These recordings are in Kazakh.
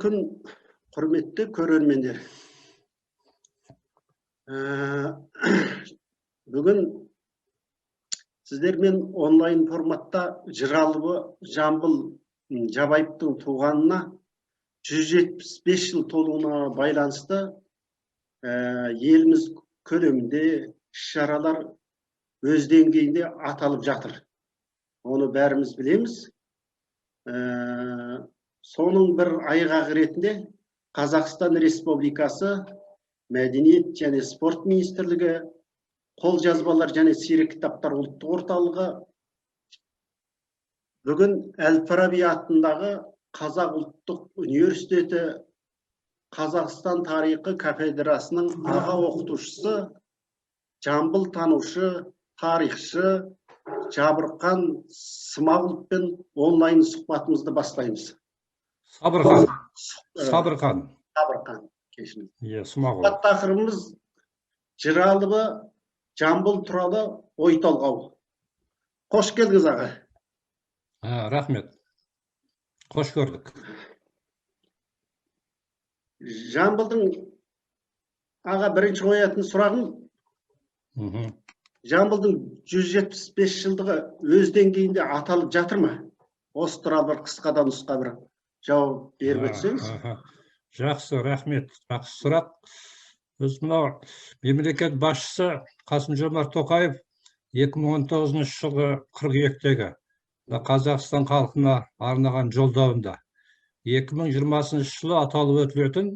күн, құрметті көрермендер. Бүгін сіздермен онлайн форматта Жыралыбы Жамбыл Жабаевтың туғанына 175 жыл толуына байланысты еліміз көлемінде шаралар өз деңгейінде аталып жатыр. Оны бәріміз білеміз. Соның бір айғағы ретінде Қазақстан Республикасы Мәдениет және спорт министрлігі, қолжазбалар және сирек кітаптар ұлттық орталығы бүгін Әл-Фараби атындағы Қазақ ұлттық университеті Қазақстан тарихы кафедрасының аға оқытушысы, Жамбыл танушы, тарихшы Жабырқан Смағұловпен онлайн сұхбатымызды бастаймыз. Сабырқан. Сұхбат тақырыбымыз Жыралыбы Жамбыл туралы ой толғау. Қош келдіңіз аға. Рахмет. Қош көрдік. Жамбылдың аға бірінші қоятын сұрағым, Жамбылдың 175 жылдығы өз деңгейінде аталып жатыр ма? Осы туралы бір қысқадан нұсқа бір жауап беріп өтсеңіз. Жақсы, рахмет. Жақсы сұрақ. Мынау мемлекет басшысы Қасым-Жомарт Тоқаев 2019 жылғы қыркүйектегі Қазақстан халқына арнаған жолдауында 2020 жылы аталып өтілетін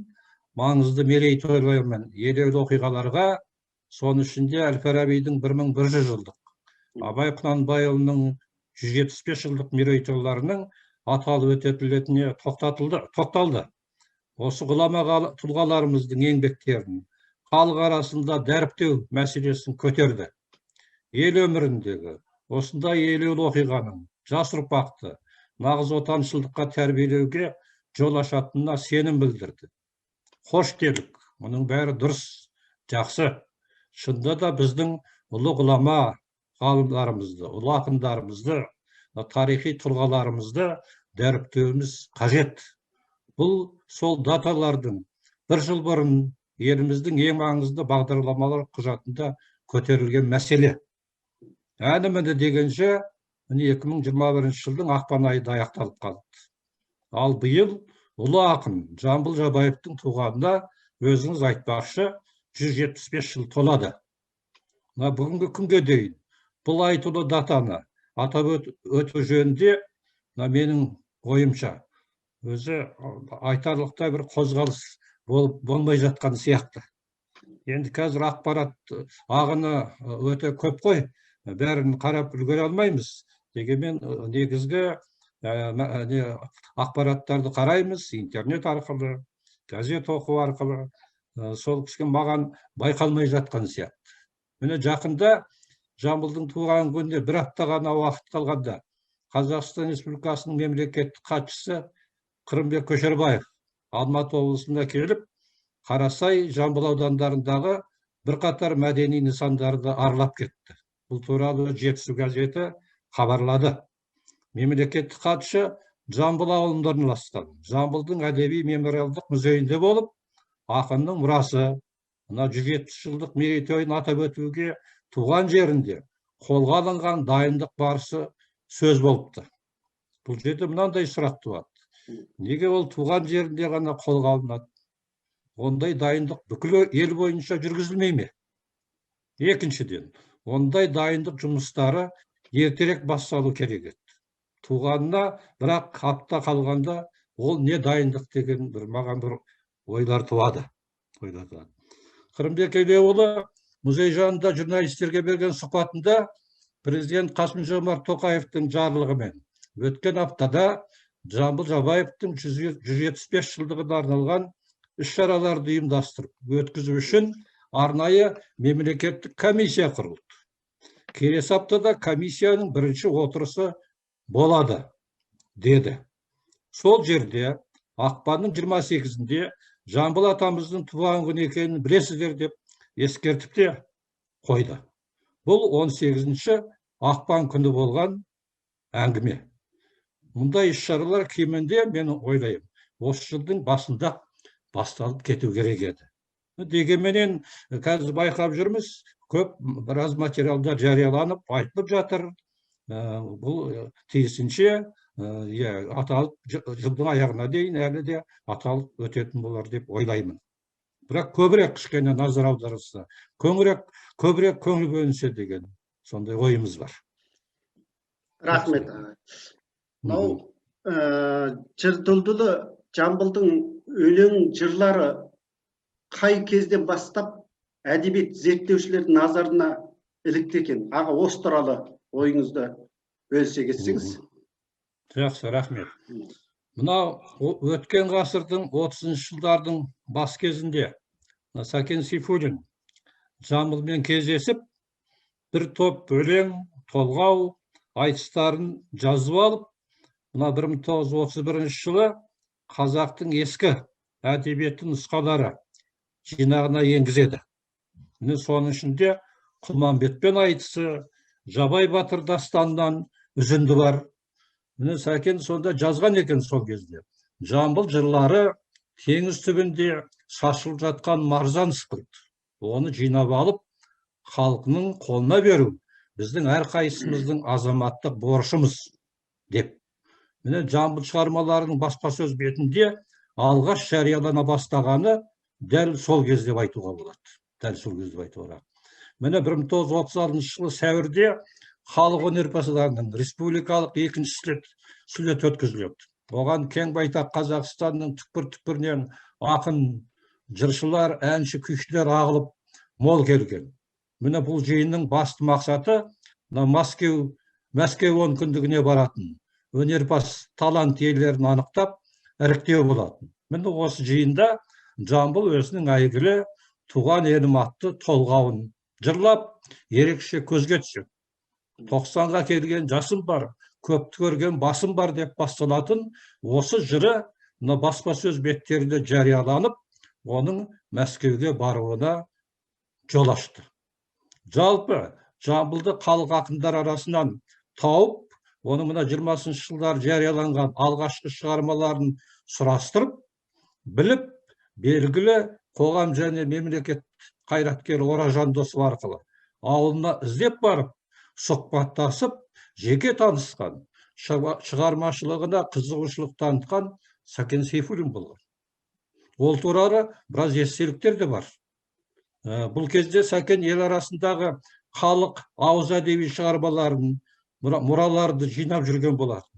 маңызды мерейтойлар мен елеулі оқиғаларға, соның ішінде Әл-Фарабидің 1100 жылдық, Абай Құнанбайұлының 175 жылдық мерейтойларының аталып өтілетініне тоқталды. Осы ғұлама тұлғаларымыздың еңбектерін халық арасында дәріптеу мәселесін көтерді. Ел өміріндегі осындай елеулі оқиғаның жас ұрпақты нағыз отаншылдыққа тәрбиелеуге жол ашатынына сенім білдірді. Қош келдік, мұның бәрі дұрыс, жақсы. Шында да біздің ұлы ғұлама ғалымдарымызды, ұлы ақындарымызды, тарихи тұлғаларымызды дәріптеуіміз қажет. Бұл сол даталардың бір жыл бұрын еліміздің ең маңызды бағдарламалар құжатында көтерілген мәселе. Әні-міні дегенше 2021 жылдың ақпан айында аяқталып қалды. Ал биыл ұлы ақын Жамбыл Жабаевтың туғанына өзіңіз айтпақшы 175 жыл толады. Бүгінгі күнге дейін бұл айтулы датаны атап өту жөнінде менің ойымша өзі айтарлықтай бір қозғалыс болмай жатқан сияқты. Енді қазір ақпарат ағыны өте көп қой, бәрін қарап үлгере алмаймыз. Дегенмен негізгі ақпараттарды қараймыз, интернет арқылы, газет оқу арқылы, сол кісіге маған байқалмай жатқан сияқты. Міне жақында Жамбылдың туған күніне бір апта ғана уақыт қалғанда Қазақстан Республикасының мемлекеттік хатшысы Қырымбек Көшербаев Алматы облысына келіп, Қарасай, Жамбыл аудандарындағы бірқатар мәдени нысандарды аралап кетті. Бұл туралы Жетісу газеті хабарлады. Мемлекеттік хатшы Жамбыл ауылында орналасқан Жамбылдың әдеби мемориалдық музейінде болып, ақынның мұрасы, 170 жылдық мерейтойын атап өтуге туған жерінде қолға алынған дайындық барысы сөз болыпты. Бұл жерде мынандай сұрақ туады. Неге ол туған жерінде ғана қолға алынады? Ондай дайындық бүкіл ел бойынша жүргізілмей ме? Екіншіден, ондай дайындық жұмыстары ертерек басталу керек еді. Туғанына бірақ апта қалғанда ол не дайындық деген маған бір ойлар туады. Қырымбек Елеуұлы музей жанында журналистерге берген сұхбатында президент Қасым-Жомарт Тоқаевтың жарлығымен өткен аптада Жамбыл Жабаевтың 175 жылдығына арналған іс-шараларды ұйымдастырып өткізу үшін арнайы мемлекеттік комиссия құрылды. Келесі аптада комиссияның бірінші отырысы болады, деді. Сол жерде ақпанның 28-інде Жамбыл атамыздың туған күні екенін білесіздер деп ескертіп те қойды. Бұл 18-ші ақпан күні болған әңгіме. Мұндай іс-шаралар кемінде мен ойлаймын осы жылдың басында басталып кету керек еді. Дегенменен қазір байқап жүрміз, көп біраз материалдар жарияланып, айтылып жатыр. Бұл тиісінше аталып жылдың аяғына дейін әлі де аталып өтетін болар деп ойлаймын. Бірақ көбірек кішкене назар аударылса, көбірек көңіл бөлінсе деген сондай ойымыз бар. Рахмет. Мынау жыр дүлдүлі Жамбылдың өлең жырлары қай кезден бастап әдебиет зерттеушілердің назарына ілікті екен? Аға, осы туралы ойыңызды бөлісе кетсеңіз. Жақсы, рахмет. Мынау өткен ғасырдың 30-шы жылдардың бас кезінде Сәкен Сейфуллин Жамбылмен кездесіп, бір топ өлең, толғау, айтыстарын жазып алып, 1931 жылы қазақтың ескі әдебиеті нұсқалары жинағына енгізеді. Соның ішінде Құлманбетпен айтысы, Жабай Батыр дастанынан үзінді бар. Сәкен сонда жазған екен сол кезде. Жамбыл жырлары теңіз түбінде шашылып жатқан маржан сықылды. Оны жинап алып, халқының қолына беру біздің әрқайсымыздың азаматтық борышымыз деп. Жамбыл шығармаларының баспасөз бетінде алғаш жариялана бастағаны дәл сол кезде айтуға болады. Дәл сол кезде айтуға. 1936 жылы сәуірде халық өнерпаздарының республикалық екінші слет өткізіледі. Оған кең байтақ Қазақстанның түкпір-түкпірінен ақын, жыршылар, әнші, күйшілер ағылып мол келген. Бұл жиынның басты мақсаты Мәскеу онкүндігіне баратын өнерпаз талант иелерін анықтап іріктеу болатын. Осы жиында Жамбыл өзінің әйгілі «Туған елім» атты толғауын жырлап, ерекше көзге түседі. 90-ға келген жасым бар, көпті көрген басым бар деп басталатын осы жыры баспасөз беттерінде жарияланып, оның Мәскеуге баруына жол ашты. Жалпы Жамбылды халық ақындар арасынан тауып, оның 20-шы жылдар жарияланған алғашқы шығармаларын сұрастырып, біліп, белгілі қоғам және мемлекет қайраткері Оражан Досов арқылы ауылына іздеп барып, сұхбаттасып, жеке танысқан, шығармашылығына қызығушылық танытқан Сәкен Сейфуллин болған. Ол туралы біраз естеліктер де бар. Бұл кезде Сәкен ел арасындағы халық ауыз әдеби шығармаларын, мұраларды жинап жүрген болатын.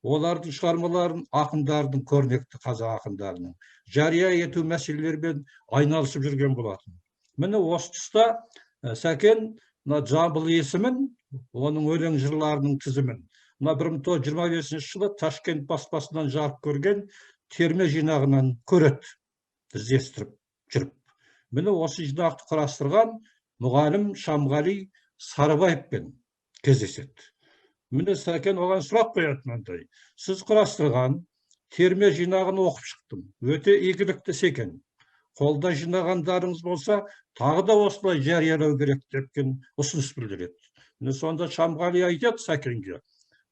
Олардың шығармаларын ақындардың, көрнекті қазақ ақындарының жария ету мәселелерімен айналысып жүрген болатын. Осы тұста Сәкен Жамбыл есімін, оның өлең жырларының тізімін 1925 жылы Ташкент баспасынан жарық көрген терме жинағынан көреді, іздестіріп жүріп. Осы жинақты құрастырған мұғалім Шамғали Сарыбаевпен кездеседі. Сәкен оған сұрақ қоятын: сіз құрастырған терме жинағын оқып шықтым, өте игілікті екен. Қолда жинағандарыңыз болса, тағы да осылай жариялау керек депкен ұсыныс білдіреді. Сонда Шамғали айтады Сәкенге: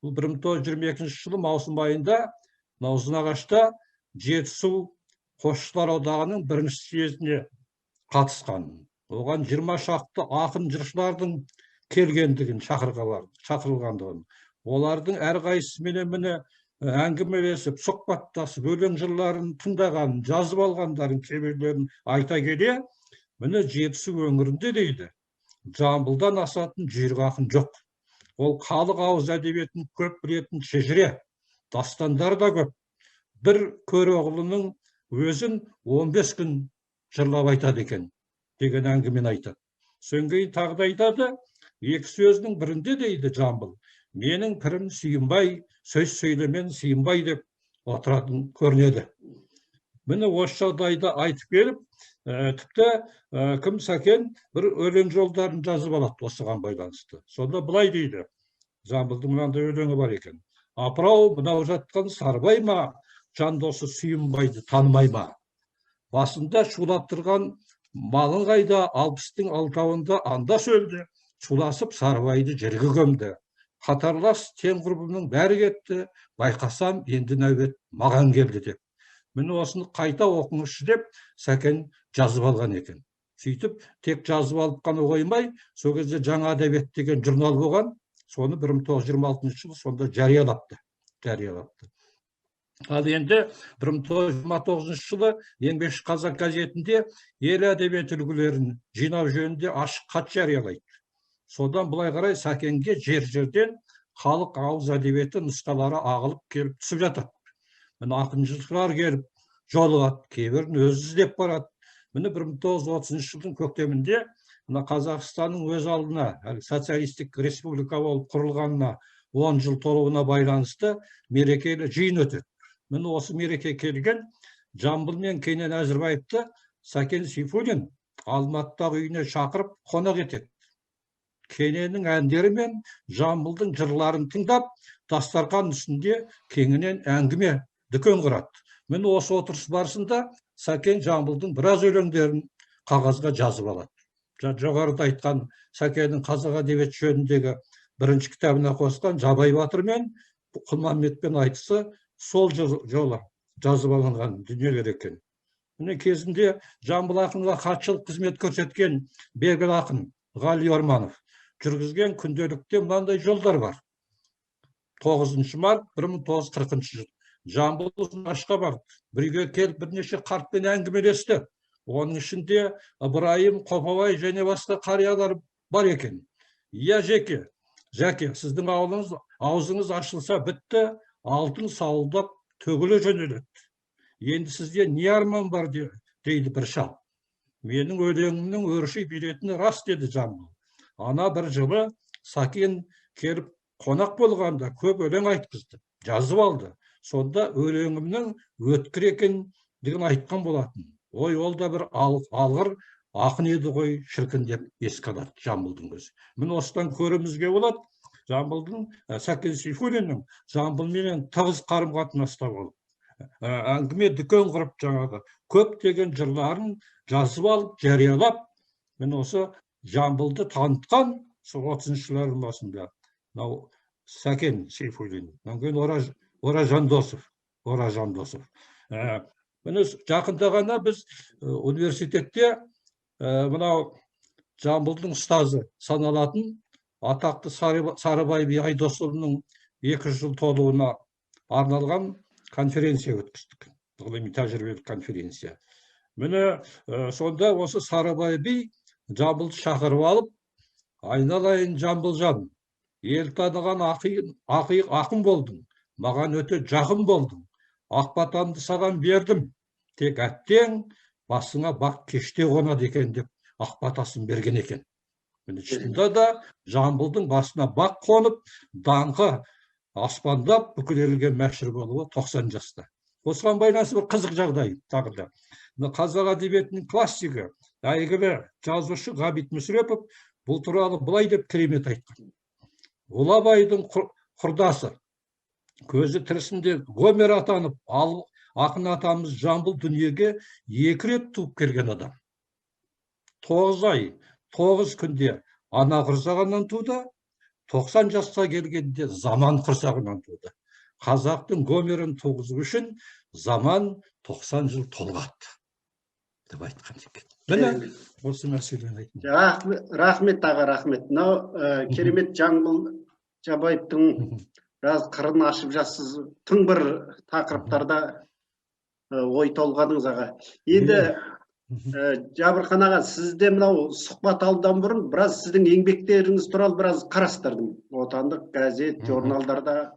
бұл 1922 жылы маусым айында Ұзынағашта Жетісу Қосшылар одағының бірінші съезіне қатысқан. Оған 20 шақты ақын жыршылардың келгендігін, шақырылғандығын, олардың әрқайсысымен әңгімелесіп, сұхбаттасып, өлең жырларын тыңдаған, жазып алғандарын, кейбіреулерін айта келе, Жетісу өңірінде дейді, Жамбылдан асатын жүйрік ақын жоқ. Ол халық ауыз әдебиетін көп білетін шежіре, дастандар да көп. Бір Көреғұлының өзін 15 күн жырлап айтады екен деген әңгімені айтады. Содан кейін тағы да айтады, екі сөзінің бірінде дейді Жамбыл: менің пірім Сүйінбай, сөз сөйлемен Сүйінбай деп отыратын көрінеді. Осы жағдайда айтып келіп, тіпті кім Сәкен бір өлең жолдарын жазып алады осыған байланысты. Сонда былай дейді, Жамбылдың мынандай өлеңі бар екен: апырау, мынау жатқан Сарыбай ма, жандосы Сүйінбайды танымай ма? Басында шулап тұрған малың қайда, алпыстың алтауында анда сөлді, шуласып Сарыбайды жерге көмді. қатарлас тең құрбымның бәрі кетті, байқасам енді нәубет маған келді деп. Міне осыны қайта оқыңызшы деп Сәкен жазып алған екен. Сөйтіп, тек жазып алып қана қоймай, сол кезде жаңа әдебиет деген журнал болған, соны 1926 жылы сонда жариялапты. Ал енді 1929 жылы Еңбекші Қазақ газетінде ел әдебиет үлгілерін жинау жөнінде ашық хат жариялайды. Содан былай қарай Сәкенге жер-жерден халық ауыз әдебиеті нұсқалары ағылып келіп түсіп жатады. Міне ақыншылар келіп жолығады, кейбірін өзі іздеп барады. Міне 1930 жылдың көктемінде Қазақстанның өз алдына социалистік республика болып құрылғанына 10 жыл толуына байланысты мерекелі жиын өтеді. Міне осы мереке келген Жамбыл мен Кенен Әзірбаевты Сәкен Сейфуллин Алматыдағы үйіне шақырып қонақ етеді. Кененнің әндері мен Жамбылдың жырларын тыңдап, дастархан үстінде кеңінен әңгіме дүкен құрады. Міне осы отырыс барысында Сәкен Жамбылдың біраз өлеңдерін қағазға жазып алады. Жоғарыда айтқан Сәкеннің қазақ әдебиеті жөніндегі бірінші кітабына қосқан Жабай Батыр мен Құлмамбетпен айтысы сол жолы жазып алынған дүниелер екен. Міне кезінде Жамбыл ақынға хатшылық қызмет көрсеткен белгілі ақын Ғали Орманов жүргізген күнделікте мынандай жолдар бар. 9 март 1940 жыл. Жамбыл Ашқа барды. Бірге келіп бірнеше қартпен әңгімелесті. Оның ішінде Ыбырайым, Қопабай және басқа қариялар бар екен. Иә Жәке, сіздің аузыңыз ашылса бітті, алтын сауылдап төгіле жөнеледі. Енді сізде не арман бар дейді бір шал. Менің өлеңімнің өрши беретіні рас деді Жамбыл. Ана бір жылы Сәкен келіп қонақ болғанда көп өлең айтқызды, жазып алды. Сонда өлеңімнің өткір екен деген айтқан болатын. Ой, ол да бір алғыр ақын еді ғой шіркін деп еске алады Жамбылдың өзі. Міне осыдан көруімізге болады, Жамбылдың Сәкен Сейфуллиннің Жамбылменен тығыз қарым-қатынаста болып, әңгіме дүкен құрып жаңағы көптеген жырларын жазып алып, жариялап, міне осы Жамбылды танытқан сол 30 жылдардың басында Сәкен Сейфуллин, Оражан Досов. Міне жақында ғана біз университетте мынау Жамбылдың ұстазы саналатын атақты Сарыбай би Айдосұлының 200 жыл толуына арналған конференция өткіздік. Ғылыми тәжірибелік конференция. Міне сонда осы Сарыбай би Жамбылды шақырып алып, айналайын Жамбылжан, ел таныған ақын болдың, маған өте жақын болдың. Ақбатанды саған бердім, тек әттең басыңа бақ кеште қонады екен деп ақбатасын берген екен. Шынында да Жамбылдың басына бақ қонып, даңқы аспандап бүкіл елге мәшһүр болуы 90 жаста. Осыған байланысты бір қызық жағдай тағы да. Қазақ әдебиетінің классигі, әйгілі жазушы Ғабит Мүсірепов бұл туралы былай деп керемет айтқан. Ұлы Абайдың құрдасы, көзі тірісінде Гомер атанып, ал ақын атамыз Жамбыл дүниеге 2 рет туып келген адам. 9 ай, 9 күнде ана құрсағынан туды, 90 жасқа келгенде заман құрсағынан туды. Қазақтың Гомерін туғызу үшін заман 90 жыл толғады деп айтқан екен. Міне осы мәселені айтын. Рахмет аға, рахмет. Мынау керемет Жамбыл Жабаевтың біраз қырын ашып жассыз тың бір тақырыптарда ой толғадыңыз аға. Енді Жабырқан аға, сізде мынау сұхбат алудан бұрын біраз сіздің еңбектеріңіз туралы біраз қарастырдым. Отандық газет, журналдарда.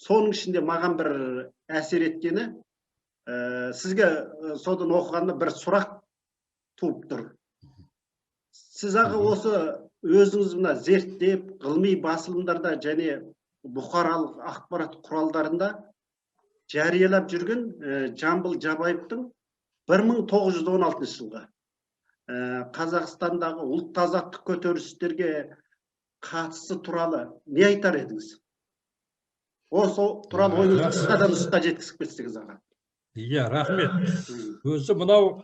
Соның ішінде маған бір әсер еткені, сізге содан оқығанда бір сұрақ туып тұр. Сіз аға осы өзіңіз мына зерттеп, ғылыми басылымдарда және бұқаралық ақпарат құралдарында жариялап жүрген Жамбыл Жабаевтың 1916 жылғы Қазақстандағы ұлт азаттық көтерілістерге қатысы туралы не айтар едіңіз? Осы туралы ойыңызды қысқадан нұсқа жеткізіп кетсеңіз аға. Иә, рахмет. Өзі мынау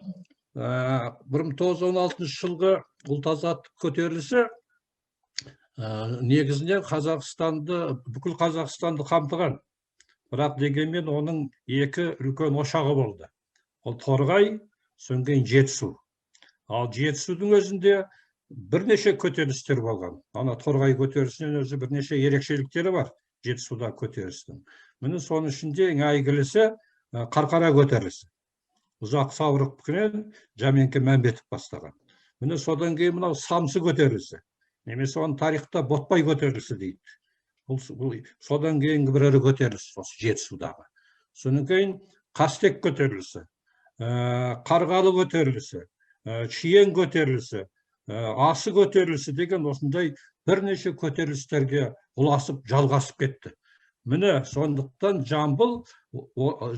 1916 жылғы ұлт азаттық көтерілісі негізінен бүкіл Қазақстанды қамтыған. Бірақ дегенмен оның екі үлкен ошағы болды. Ол Торғай, содан кейін Жетісу. Ал Жетісудың өзінде бірнеше көтерілістер болған. Ана Торғай көтерілісінен өзі бірнеше ерекшеліктері бар Жетісуда көтерілістің. Міне соның ішінде ең әйгілісі Қарқара көтерілісі. Ұзақ Саурықпенен Жәменке Мәмбетов бастаған. Міне содан кейін мынау Самсы көтерілісі. Немесе оны тарихта Ботпай көтерілісі дейді. Содан кейінгі бір ірі көтеріліс осы Жетісудағы. Содан кейін Қастек көтерілісі, Қарғалы көтерілісі, Чиен көтерілісі, Асы көтерілісі деген осындай бірнеше көтерілістерге ұласып жалғасып кетті. Міне сондықтан Жамбыл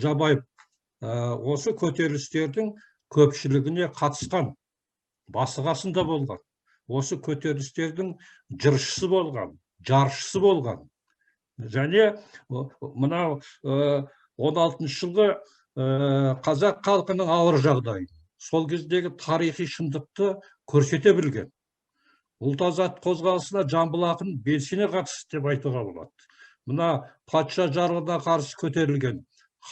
Жабаев осы көтерілістердің көпшілігіне қатысқан, басы қасында болған, осы көтерілістердің жыршысы болған, жаршысы болған. Және мынау 16 жылғы қазақ халқының ауыр жағдайы, сол кездегі тарихи шындықты көрсете білген. Ұлт-азат қозғалысына Жамбыл ақын белсене қатысты деп айтуға болады. Мына патша жарлығына қарсы көтерілген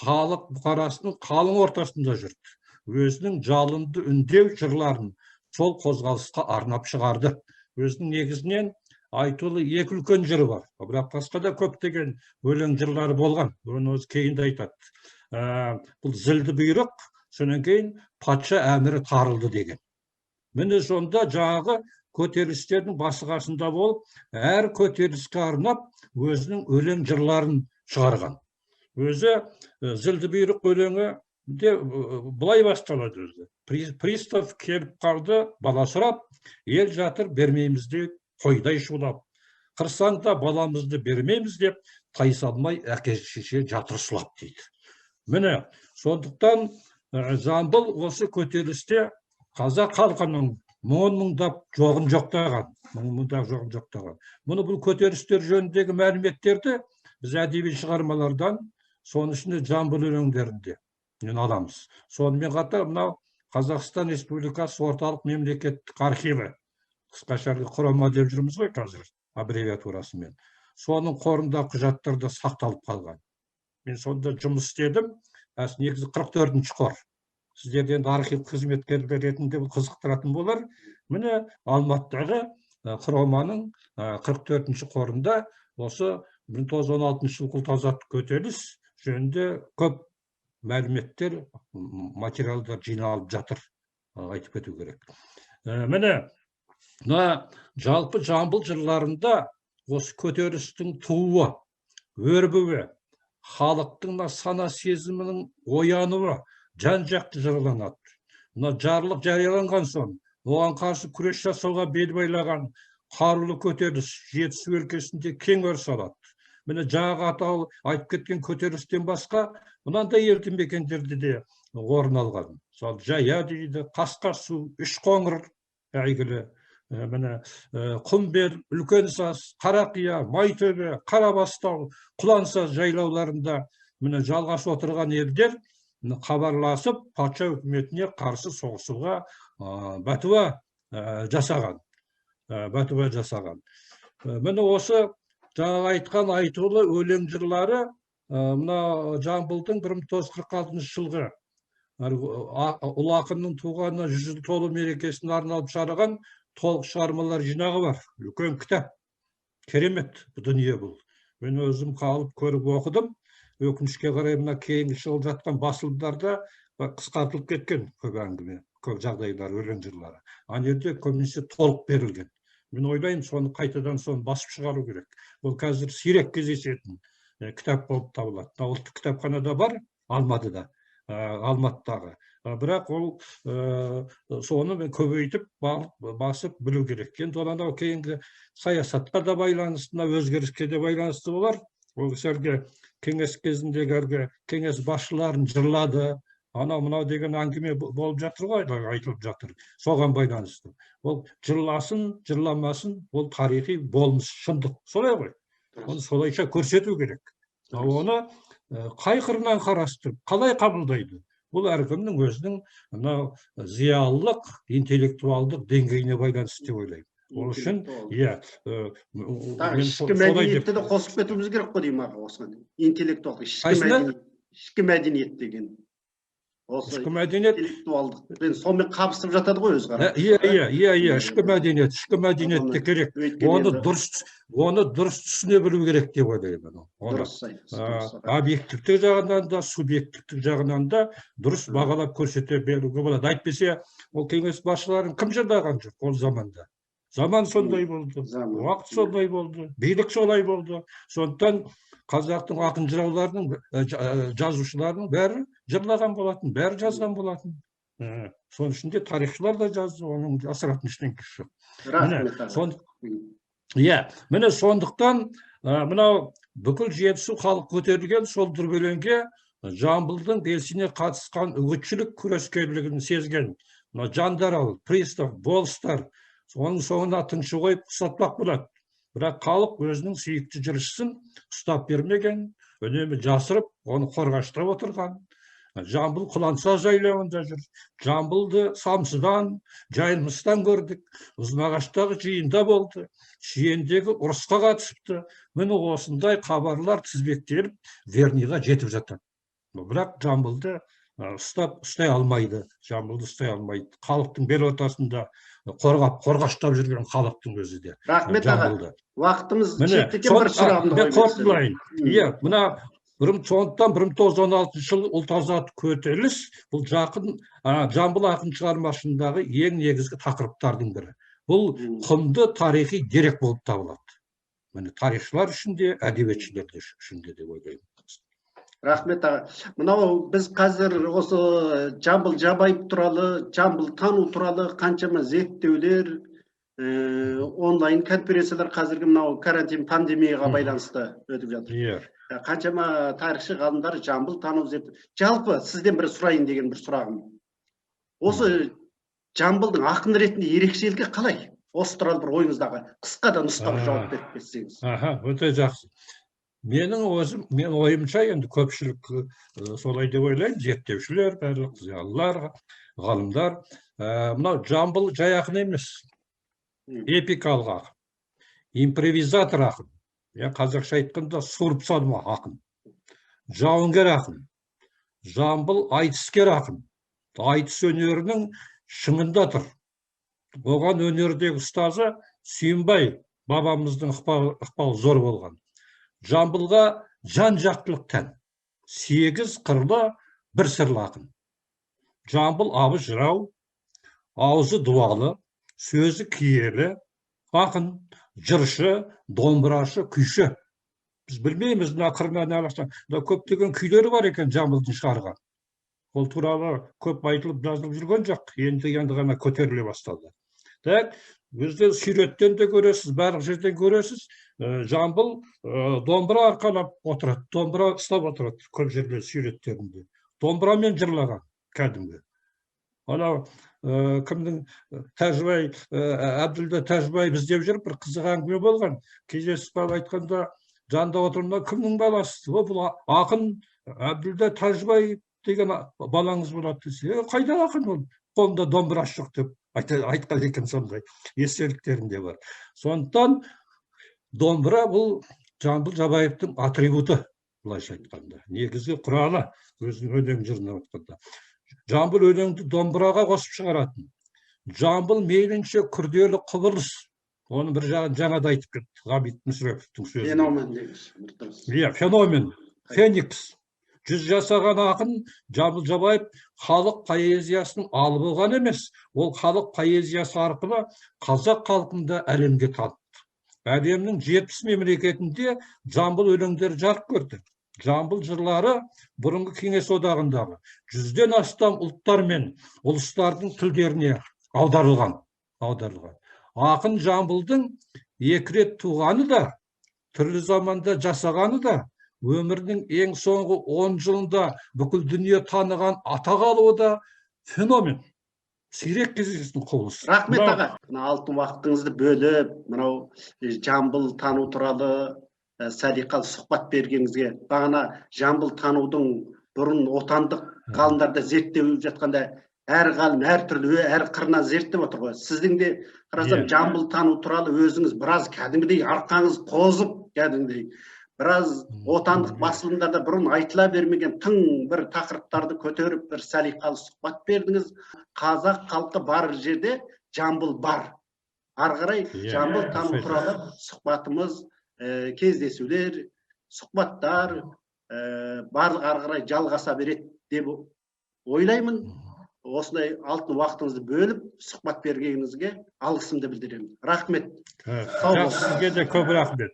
халық бұқарасының қалың ортасында жүрді. Өзінің жалынды үндеу жырларын сол қозғалысқа арнап шығарды. Өзінің негізінен айтулы екі үлкен жыры бар. Бірақ басқа да көптеген өлең жырлары болған. Оны өзі кейінде айтады. Бұл зілді бұйрық, содан кейін патша әмірі тарылды деген. Міне сонда жаңағы көтерілістердің басы қасында болып, әр көтеріліске арнап өзінің өлең жырларын шығарған. Өзі зілді бұйрық өлеңі де былай басталады өзі. Пристав келіп қалды, бала сұрап, ел жатыр бермейміз деп, қойдай шулап. Қырсаңда баламызды бермейміз деп, тайсалмай әке шеше жатыр сұлап дейді. Міне, сондықтан Жамбыл осы көтерілісте қазақ халқының мұңын-мұңдап жоғын жоқтаған. Мұны бұл көтерілістер жөніндегі мәліметтерді біз әдеби шығармалардан, соның ішінде Жамбыл өлеңдерінде аламыз. Сонымен қатар мынау Қазақстан Республикасы орталық мемлекеттік архиві, қысқаша құрама деп жүрміз ғой қазір, аббревиатурасымен. Соның қорында құжаттарда сақталып қалған. Мен сонда жұмыс істедім, негізі 44-ші қор. Сіздерден архив қызметкерлері ретінде бұл қызықтыратын болар. Міне Алматыдағы құраманың 44-ші қорында осы 1916 жылғы ұлт-азаттық көтеріліс жөнінде көп мәліметтер, материалдар жиналып жатыр, айтып кету керек. Міне, жалпы Жамбыл жырларында осы көтерілістің тууы, өрбуі, халықтың сана сезімінің оянуы жан-жақты жырланады. Жарлық жарияланған соң, оған қарсы күрес жасауға бел байлаған қарулы көтеріліс Жетісу өлкесінде кең өріс алады. Міне жаңағы атау айтып кеткен көтерілістен басқа, мынандай елді мекендерде де орын алған. Сол Жая дейді, Қасқасу, Үшқоңыр әйгілі, міне Құмбел, Үлкенсаз, Қарақия, Майтөбе, Қарабастау, Құлансаз жайлауларында міне жалғас отырған елдер хабарласып, патша үкіметіне қарсы соғысуға бәтуа жасаған. Міне осы жаңағы айтқан айтулы өлең жырлары мына Жамбылдың 1946 жылғы ұлы ақынның туғанына 100 жыл толу мерекесіне арналып шығарған толық шығармалар жинағы бар. Үлкен кітап. Керемет дүние бұл. Мен өзім қалып көріп оқыдым. Өкінішке қарай мына кейінгі шығып жатқан басылымдарда қысқартылып кеткен көп әңгіме, көп жағдайлар, өлең жырлары. Ана жерде көбінесе толық берілген. Мен ойлаймын, соны қайтадан соны басып шығару керек. Ол қазір сирек кездесетін кітап болып табылады. Ұлттық кітапханада бар, Алматыдағы. Бірақ ол соны көбейтіп басып білу керек. Енді анау кейінгі саясатқа да байланысты, өзгеріске де байланысты болар. Ол кісілерге кеңес кезіндегі кеңес басшыларын жырлады. Анау-мынау деген әңгіме болып жатыр ғой, айтылып жатыр. Соған байланысты. Ол жырласын, жырламасын, ол тарихи болмыс, шындық. Солай ғой. Оны солайша көрсету керек. Оны қай қырынан қарастырып, қалай қабылдайды? Бұл әркімнің өзінің зиялылық, интеллектуалдық деңгейіне байланысты деп ойлаймын. Ол үшін, Интеллектуал. иә, Тағы мен ішкі солай мәдениетті деп. де қосып кетуіміз керек қой деймін аға осыған. Интеллектуал, Қайсына? ішкі мәдениет деген. Осы Ішкі мәдениет. интеллектуалдықпен сонымен қабысып жатады ғой өзі Иә, ішкі мәдениетте керек. Оны дұрыс түсіне білу керек деп ойлаймын. Дұрыс айтасыз. Объективтік жағынан да, субъективтік жағынан да дұрыс бағалап көрсете беруге болады. Әйтпесе, ол кеңес басшыларын кім жырлаған жоқ ол заманда? Заман сондай болды, уақыт сондай болды, билік солай болды. Сондықтан қазақтың ақын жырауларының, жазушыларының бәрі жырлаған болатын, бәрі жазған болатын. Соның ішінде тарихшылар да жазды, оның жасыратын ештеңесі жоқ. Рахмет. Иә, міне сондықтан мынау бүкіл жетісу халық көтерілген сол дүрбелеңге Жамбылдың белсене қатысқан үгітшілік күрескерлігін сезген жандарал, пристав, болыстар соның соңына тыңшы қойып ұстатпақ болады. Бірақ халық өзінің сүйікті жыршысын ұстап бермеген, үнемі жасырып, оны қорғаштап отырған. Жамбыл Құланса жайлауында жүр. Жамбылды Самсыдан, Жайылмыстан көрдік. Ұзынағаштағы жиында болды. Шиендегі ұрысқа қатысыпты. Міне осындай хабарлар тізбектеліп, Верныйға жетіп жатады. Бірақ Жамбылды ұстай алмайды. Жамбылды ұстай алмайды. Халықтың бел ортасында қорғаштап жүрген халықтың өзі де. Рахмет аға. Уақытымыз жетті екен, бір сұрағымды қойып. Иә, мына сондықтан 1916 жылы ұлт азаттық көтеріліс бұл Жамбыл ақын шығармашылығындағы ең негізгі тақырыптардың бірі. Бұл құнды тарихи дерек болып табылады. Міне тарихшылар үшін де, әдебиетшілер үшін де деп ойлаймын. Рахмет аға. Мынау біз қазір осы Жамбыл Жабаев туралы, Жамбыл тану туралы қаншама зерттеулер, онлайн конференциялар қазіргі мынау карантин пандемияға байланысты өтіп жатыр. Қаншама тарихшы ғалымдар Жамбыл тану зерттеу. Жалпы сізден бір сұрайын деген бір сұрағым. Осы Жамбылдың ақын ретінде ерекшелігі қалай? Осы туралы бір ойыңыздағы қысқа да нұсқап жауап беріп кетсеңіз. Өте жақсы. Мен ойымша енді көпшілік солай деп ойлаймын, зерттеушілер, барлық зиялылар, ғалымдар. Мынау Жамбыл жай ақын емес, эпикалық ақын, импровизатор ақын, қазақша айтқанда суырып салма ақын, жауынгер ақын, Жамбыл айтыскер ақын, айтыс өнерінің шыңында тұр. Оған өнердегі ұстазы Сүйінбай бабамыздың ықпалы зор болған. Жамбылға жан-жақтылық тән, 8 қырлы бір сырлы ақын. Жамбыл абы жырау, аузы дуалы, сөзі киелі, ақын, жыршы, домбырашы, күйші. Біз білмейміз, мына қырынан алашта көптеген күйлері бар екен Жамбылдың шығарған. Ол туралы көп айтылып жазылып жүрген жоқ, енді ғана көтеріле бастады. Бізде суреттен де көресіз, барлық жерден көресіз, Жамбыл домбыра арқалап отырады, домбыра ұстап отырады көп жерлер суреттерінде. Домбырамен жырлаған кәдімгі. Анау кімнің Тәжібай, Әбділда Тәжібай біздеп жүріп бір қызық әңгіме болған. Кездесіп айтқанда, жанында отырғанда кімнің баласы? Бұл ақын Әбділда Тәжібай деген балаңыз болады десе, қайда ақын ол? Қолында домбырасы жоқ деп айтқан екен, сондай естеліктерінде бар. Сондықтан домбыра бұл Жамбыл Жабаевтың атрибуты, былайша айтқанда. Негізгі құралы өзінің өлең жырына айтқанда. Жамбыл өлеңді домбыраға қосып шығаратын. Жамбыл мейлінше күрделі құбылыс. Оны бір жаңада айтып кетті, Ғабит Мүсіреповтің сөзі. Феномен дейміз. Иә, феномен, феникс. 100 жасаған ақын Жамбыл Жабаев халық поэзиясының алып болған емес, ол халық поэзиясы арқылы қазақ халқында әлемге танытты. Әлемнің 70 мемлекетінде Жамбыл өлеңдері жарық көрді. Жамбыл жырлары бұрынғы кеңес одағындағы 100-ден астам ұлттар мен ұлыстардың тілдеріне аударылған. Ақын Жамбылдың 2 рет туғаны да, түрлі заманда жасағаны да, өмірінің ең соңғы 10 жылында бүкіл дүние таныған атақ алуы да феномен. Сирек кездесетін құбылыс. Рахмет аға. Алтын уақытыңызды бөліп, мынау Жамбыл тану туралы салиқалы сұхбат бергеніңізге, бағана Жамбыл танудың бұрын отандық ғалымдарда зерттеу жатқанда әр ғалым әртүрлі әр қырынан зерттеп отыр ғой. Сіздің де қарасам Жамбыл тану туралы өзіңіз біраз кәдімгідей арқаңыз қозып, кәдімгідей біраз отандық басылымдарда бұрын айтыла бермеген тың бір тақырыптарды көтеріп, бір салиқалы сұхбат бердіңіз. Қазақ халқы бар жерде Жамбыл бар. Ары қарай Жамбыл тану туралы сұхбатымыз, кездесулер, сұхбаттар барлық ары қарай жалғаса береді деп ойлаймын. Осындай алтын уақытыңызды бөліп сұхбат бергеніңізге алғысымды білдіремін. Рахмет. Сізге де көп рахмет.